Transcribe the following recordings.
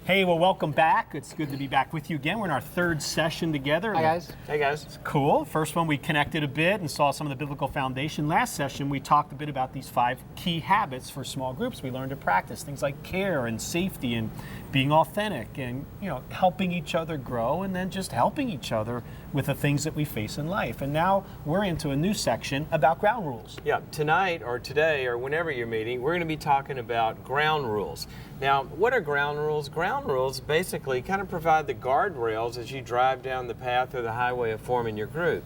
Hey, well, welcome back. It's good to be back with you again. We're in our third session together. Hi, guys. Hey, guys. It's cool. First one, we connected a bit and saw some of the biblical foundation. Last session, we talked a bit about these 5 key habits for small groups. We learned to practice things like care and safety and being authentic and, helping each other grow and then just helping each other with the things that we face in life. And now we're into a new section about ground rules. Yeah, tonight or today or whenever you're meeting, we're going to be talking about ground rules. Now, what are ground rules? Ground rules basically kind of provide the guardrails as you drive down the path or the highway of forming your group.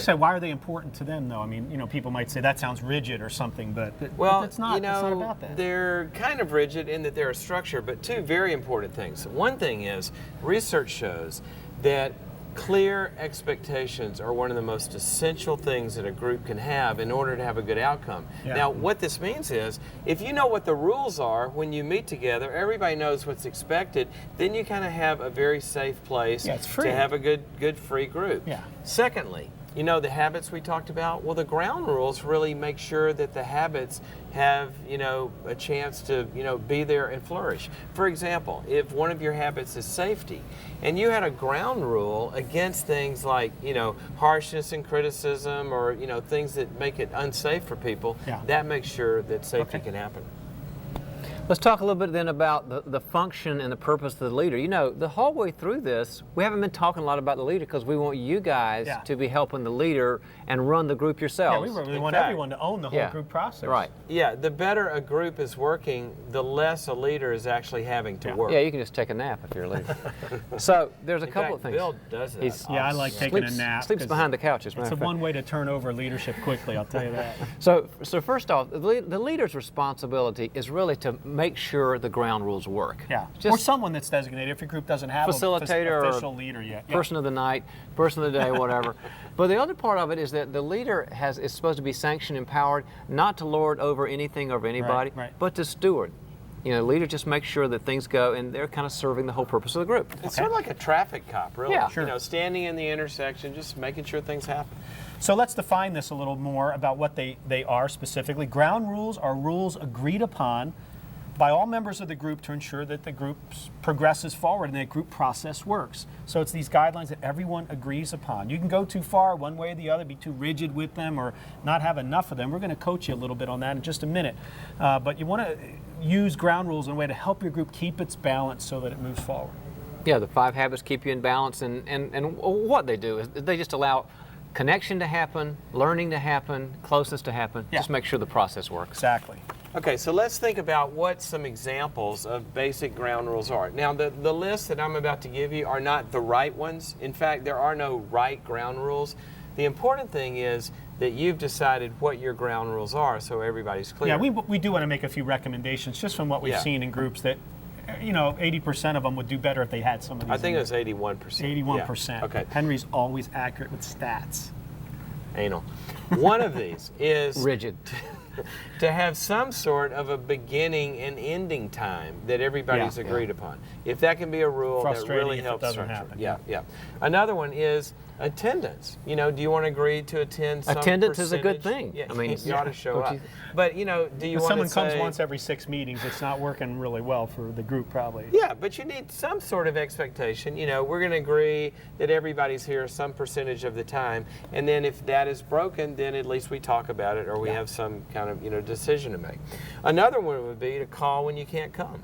So why are they important to them, though? I mean, people might say that sounds rigid or something, but it's not. It's not about that. They're kind of rigid in that they're a structure, but 2 very important things. One thing is research shows that clear expectations are one of the most essential things that a group can have in order to have a good outcome. Yeah. Now, what this means is, if you know what the rules are when you meet together, everybody knows what's expected, then you kind of have a very safe place to have a good free group. Yeah. Secondly, the habits we talked about, well, the ground rules really make sure that the habits have, a chance to, be there and flourish. For example, if one of your habits is safety, and you had a ground rule against things like, harshness and criticism or, things that make it unsafe for people, that makes sure that safety can happen. Let's talk a little bit then about the function and the purpose of the leader. The whole way through this, we haven't been talking a lot about the leader because we want you guys to be helping the leader and run the group yourselves. Yeah, we really want everyone to own the whole group process. Right. Yeah, the better a group is working, the less a leader is actually having to work. Yeah, you can just take a nap if you're a leader. So there's a couple of things. Bill does that. I like taking a nap. Sleeps behind the couch. It's one way to turn over leadership quickly, I'll tell you that. So first off, the leader's responsibility is really to make sure the ground rules work. Yeah. Or someone that's designated if your group doesn't have facilitator an official leader yet. Person of the night, person of the day, whatever. But the other part of it is that the leader is supposed to be sanctioned, empowered, not to lord over anything or anybody, but to steward. The leader just makes sure that things go, and they're kind of serving the whole purpose of the group. It's sort of like a traffic cop, really. Yeah. Sure. Standing in the intersection, just making sure things happen. So let's define this a little more about what they are specifically. Ground rules are rules agreed upon by all members of the group to ensure that the group progresses forward and that group process works. So it's these guidelines that everyone agrees upon. You can go too far one way or the other, be too rigid with them or not have enough of them. We're going to coach you a little bit on that in just a minute. But you want to use ground rules in a way to help your group keep its balance so that it moves forward. Yeah, the 5 habits keep you in balance, and what they do is they just allow connection to happen, learning to happen, closeness to happen. Just make sure the process works. Exactly. Okay, so let's think about what some examples of basic ground rules are. Now, the list that I'm about to give you are not the right ones. In fact, there are no right ground rules. The important thing is that you've decided what your ground rules are so everybody's clear. Yeah, we do want to make a few recommendations just from what we've seen in groups that 80% of them would do better if they had some of these. I think it was 81%. 81%. Yeah. Okay. Henry's always accurate with stats. Anal. One of these is rigid. To have some sort of a beginning and ending time that everybody's agreed upon. If that can be a rule, that really helps structure. Happen. Another one is attendance. Do you want to agree to attend some Attendance percentage? is a good thing. Yeah, I mean, you ought to show up. But, do you want to say... If someone comes once every 6 meetings, it's not working really well for the group, probably. Yeah, but you need some sort of expectation. We're going to agree that everybody's here some percentage of the time, and then if that is broken, then at least we talk about it or we have some kind of, decision to make. Another one would be to call when you can't come.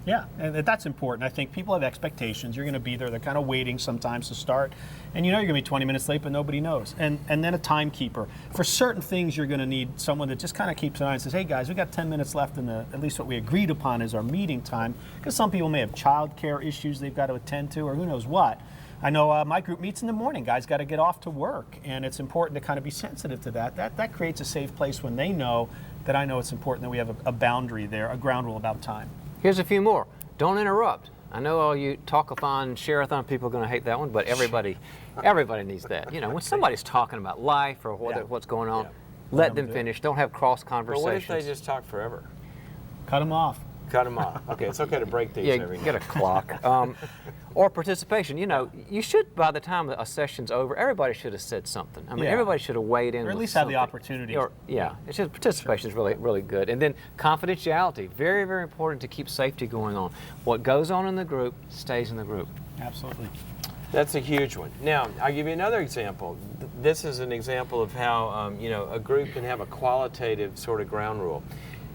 Yeah, and that's important. I think people have expectations. You're going to be there. They're kind of waiting sometimes to start. And you're going to be 20 minutes late, but nobody knows. And then a timekeeper. For certain things, you're going to need someone that just kind of keeps an eye and says, hey, guys, we got 10 minutes left in at least what we agreed upon is our meeting time. Because some people may have child care issues they've got to attend to or who knows what. I know my group meets in the morning. Guys got to get off to work. And it's important to kind of be sensitive to that. That creates a safe place when they know that I know it's important that we have a boundary there, a ground rule about time. Here's a few more. Don't interrupt. I know all you talkathon, share-a-thon people are going to hate that one, but everybody needs that. When somebody's talking about life or what's going on, let them finish. Don't have cross conversations. But what if they just talk forever? Cut them off. Cut them off. Okay, it's okay to break these Yeah, every get now. a clock. Or participation. You know, you should, by the time a session's over, everybody should have said something. I mean, Yeah. everybody should have weighed in Or at with least have the something. opportunity. Yeah, it's just participation is really, really good. And then confidentiality, very, very important to keep safety going on. What goes on in the group stays in the group. Absolutely. That's a huge one. Now, I'll give you another example. This is an example of how you know, a group can have a qualitative sort of ground rule.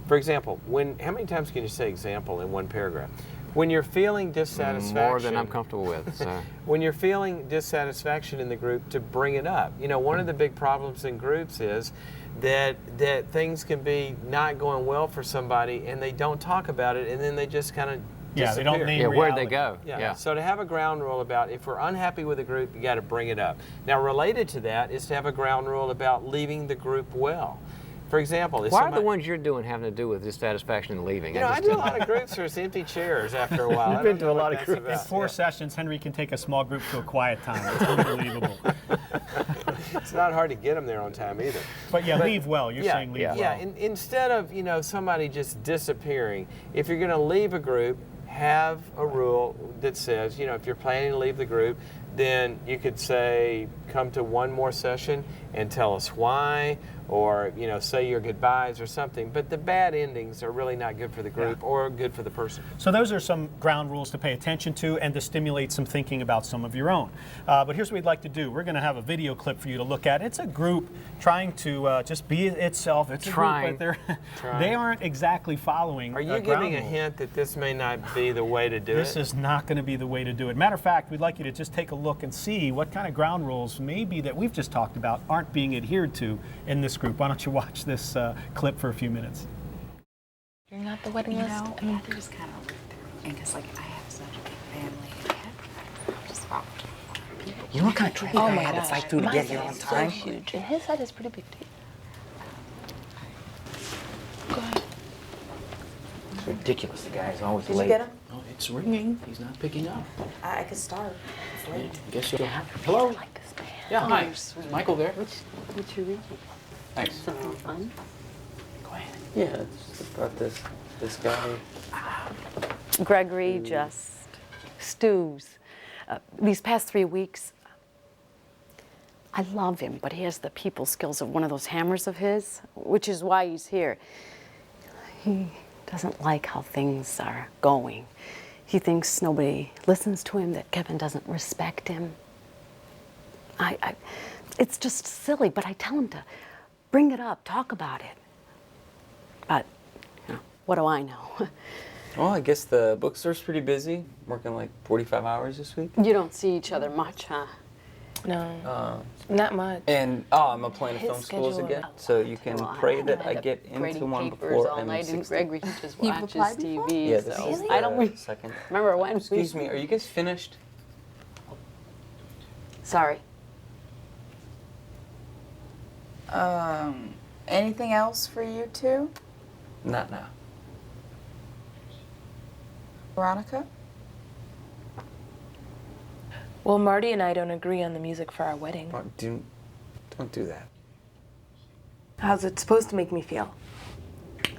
For example, how many times can you say example in one paragraph? When you're feeling dissatisfaction, More than I'm comfortable with. So. when you're feeling dissatisfaction in the group, to bring it up. You know, one of the big problems in groups is that things can be not going well for somebody, and they don't talk about it, and then they just kind of Yeah, they don't name where'd they reality. go? Yeah. So to have a ground rule about if we're unhappy with a group, you got to bring it up. Now, related to that is to have a ground rule about leaving the group well. For example, if Why are somebody, the ones you're doing having to do with dissatisfaction and leaving? you know, I do a lot of groups where it's empty chairs after a while. You've I been don't to know a what lot of that's groups. about. In 4 sessions, Henry can take a small group to a quiet time. It's unbelievable. It's not hard to get them there on time either. But yeah, leave well. You're saying leave well. Yeah, instead of, you know, somebody just disappearing, if you're going to leave a group, have a rule that says, you know, if you're planning to leave the group, then you could say, come to one more session and tell us why, or, you know, say your goodbyes or something. But the bad endings are really not good for the group or good for the person. So those are some ground rules to pay attention to and to stimulate some thinking about some of your own. But here's what we'd like to do. We're going to have a video clip for you to look at. It's a group trying to just be itself. It's Trying. a group, but they aren't exactly following. Are you ground giving a rules. hint that this may not be the way to do This it? is not going to be the way to do it. Matter of fact, we'd like you to just take a look and see what kind of ground rules maybe that we've just talked about aren't being adhered to in this group. Why don't you watch this clip for a few minutes? You're not the wedding You list? know, I had to just kind of look through, and because like I have such a big family, I had just about people. You know what kind of traffic I had to gosh. fight through to My get here side on is time? So huge. And his side is pretty big too. Go ahead. It's ridiculous. The guy is always Did late. you get him? Oh, it's ringing. He's not picking up. I could start. It's late. I guess you'll have to. Hello? I like this man. Yeah, hi. you're Is sweet. Michael there? What's your reading? Thanks. Something fun? Go ahead. Yeah, it's just about this guy. Gregory just stews. These past 3 weeks, I love him, but he has the people skills of one of those hammers of his, which is why he's here. He doesn't like how things are going. He thinks nobody listens to him, that Kevin doesn't respect him. It's just silly, but I tell him to bring it up, talk about it. But, you know, what do I know? Well, I guess the bookstore's pretty busy. Working like 45 hours this week. You don't see each other much, huh? No, not much. And I'm applying to His film schools schedule- again, so you can Well, pray I that I end up get into grading one papers before all I'm night, and 60. Gregory just You've watches applied before? TV. Yeah, this so is I don't. the second. Remember when? Excuse me, are you guys finished? Sorry. Anything else for you two? Not now. Veronica? Well, Marty and I don't agree on the music for our wedding. Don't do that. How's it supposed to make me feel?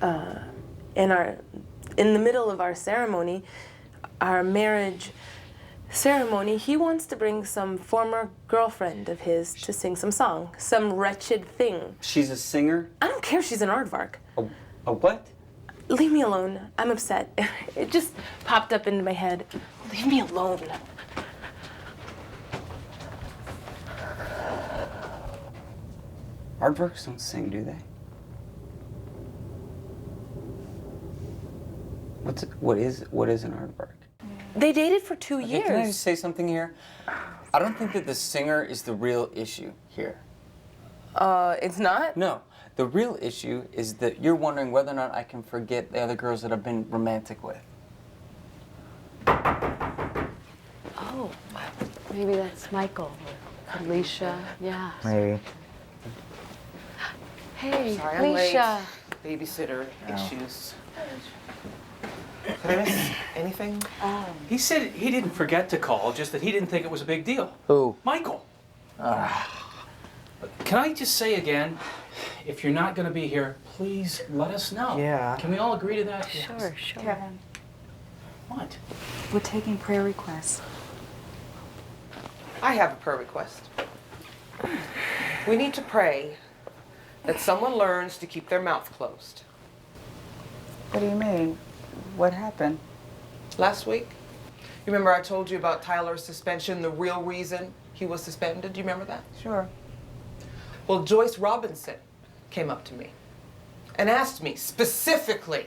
In the middle of our ceremony, our marriage ceremony, he wants to bring some former girlfriend of his to sing some song, some wretched thing. She's a singer? I don't care if she's an aardvark. A what? Leave me alone. I'm upset. It just popped up into my head. Leave me alone. Aardvarks don't sing, do they? What is an aardvark? They dated for 2 Okay, years. can I just say something here? I don't think that the singer is the real issue here. It's not? No, the real issue is that you're wondering whether or not I can forget the other girls that I've been romantic with. Oh, maybe that's Michael or Alicia. Yeah. Maybe. Hey, Sorry, I'm late. Alicia. Babysitter issues. Did I miss anything? He said he didn't forget to call, just that he didn't think it was a big deal. Who? Michael. Can I just say again, if you're not going to be here, please let us know. Yeah. Can we all agree to that? Sure, sure. Kevin, What? we're taking prayer requests. I have a prayer request. We need to pray that someone learns to keep their mouth closed. What do you mean? What happened? Last week, you remember I told you about Tyler's suspension, the real reason he was suspended? Do you remember that? Sure. Well, Joyce Robinson came up to me and asked me specifically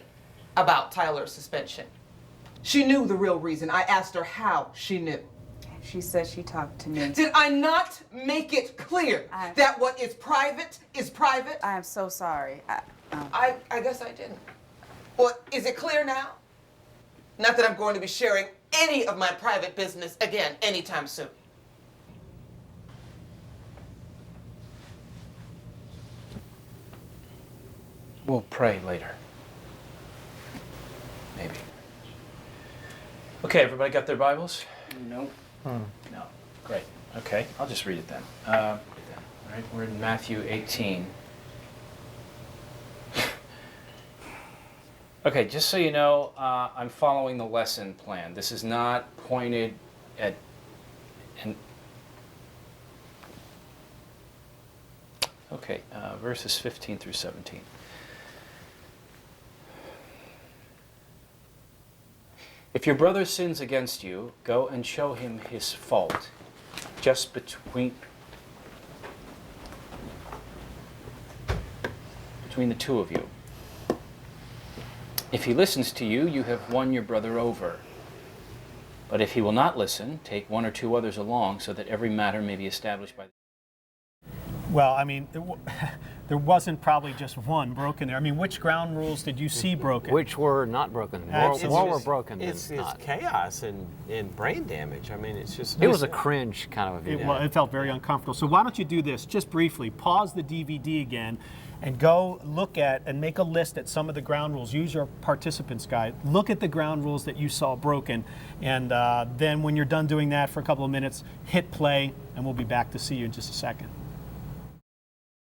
about Tyler's suspension. She knew the real reason. I asked her how she knew. She said she talked to me. Did I not make it clear that what is private is private? I am so sorry. I guess I didn't. Well, is it clear now? Not that I'm going to be sharing any of my private business again anytime soon. We'll pray later. Maybe. Okay, everybody got their Bibles? No. No. Great. Okay, I'll just read it then. All right, we're in Matthew 18. Okay, just so you know, I'm following the lesson plan. This is not pointed at okay, verses 15 through 17. If your brother sins against you, go and show him his fault, just between the two of you. If he listens to you, you have won your brother over. But if he will not listen, take one or two others along, so that every matter may be established by. Well, I mean, there wasn't probably just one broken there. I mean, which ground rules did you see broken? Which were not broken. More were broken than It's not. chaos and brain damage. I mean, it's just. It was a cringe kind of a video. Well, it felt very uncomfortable. So why don't you do this, just briefly, pause the DVD again and go look at and make a list at some of the ground rules. Use your participants guide. Look at the ground rules that you saw broken. And then when you're done doing that for a couple of minutes, hit play, and we'll be back to see you in just a second.